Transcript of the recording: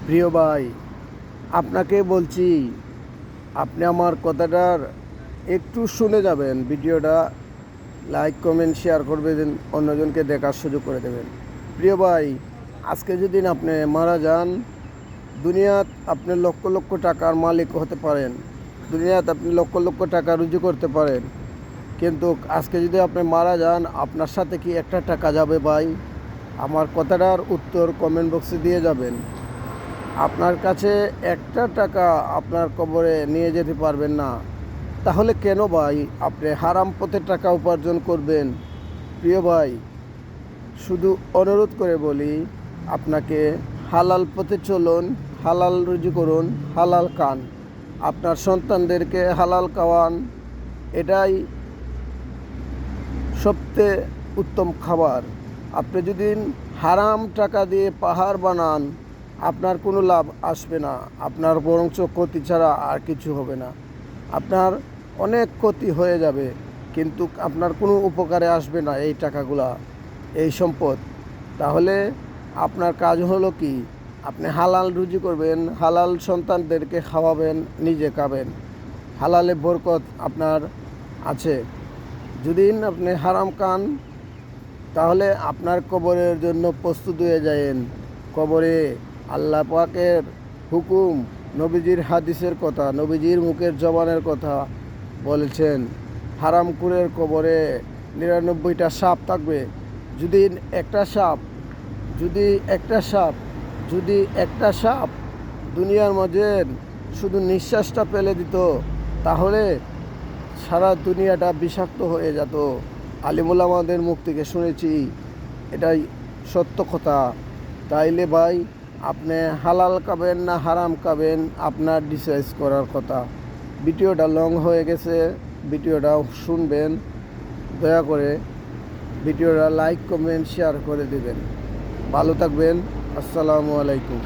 প্রিয় ভাই, আপনাকে বলছি, আপনি আমার কথাটার একটু শুনে যাবেন। ভিডিওটা লাইক কমেন্ট শেয়ার করে দেন, অন্যজনকে দেখার সুযোগ করে দেবেন। প্রিয় ভাই, আজকে যদি আপনি মারা যান, দুনিয়াত আপনি লক্ষ লক্ষ টাকার মালিক হতে পারেন, দুনিয়াত আপনি লক্ষ লক্ষ টাকা রুজি করতে পারেন, কিন্তু আজকে যদি আপনি মারা যান, আপনার সাথে কি একটা টাকা যাবে ভাই? আমার কথাটার উত্তর কমেন্ট বক্সে দিয়ে যাবেন। আপনার কাছে একটা টাকা আপনার কবরে নিয়ে যেতে পারবেন না, তাহলে কেন ভাই আপনি হারাম পথে টাকা উপার্জন করবেন? প্রিয় ভাই, শুধু অনুরোধ করে বলি আপনাকে, হালাল পথে চলুন, হালাল রুজি করুন, হালাল খান, আপনার সন্তানদেরকে হালাল খাওয়ান। এটাই সবচেয়ে উত্তম খাবার। আপনি যদি হারাম টাকা দিয়ে পাহাড় বানান, আপনার কোনো লাভ আসবে না, আপনার বরঞ্চ ক্ষতি ছাড়া আর কিছু হবে না। আপনার অনেক ক্ষতি হয়ে যাবে, কিন্তু আপনার কোনো উপকারে আসবে না এই টাকাগুলা, এই সম্পদ। তাহলে আপনার কাজ হলো কি? আপনি হালাল রুজি করবেন, হালাল সন্তানদেরকে খাওয়াবেন, নিজে খাবেন, হালালে বরকত আপনার আছে। যদি আপনি হারাম খান, তাহলে আপনার কবরের জন্য প্রস্তুত হয়ে যায়েন। কবরে আল্লাহ পাকের হুকুম, নবীজির হাদিসের কথা, নবীজির মুখের জবানের কথা বলেছেন, হারামখোরের কবরে ৯৯টা সাপ থাকবে। যদি একটা সাপ যদি একটা সাপ যদি একটা সাপ দুনিয়ার মাঝে শুধু নিঃশ্বাসটা ফেলে দিত, তাহলে সারা দুনিয়াটা বিষাক্ত হয়ে যেত। আলিমুল আমাদের মুখ থেকে শুনেছি, এটাই সত্য কথা। তাইলে ভাই, আপনি হালাল খাবেন না হারাম খাবেন, আপনার ডিসাইড করার কথা। ভিডিওটা লং হয়ে গেছে, ভিডিওটা শুনবেন, দয়া করে ভিডিওটা লাইক কমেন্ট শেয়ার করে দিবেন। ভালো থাকবেন। আসসালামু আলাইকুম।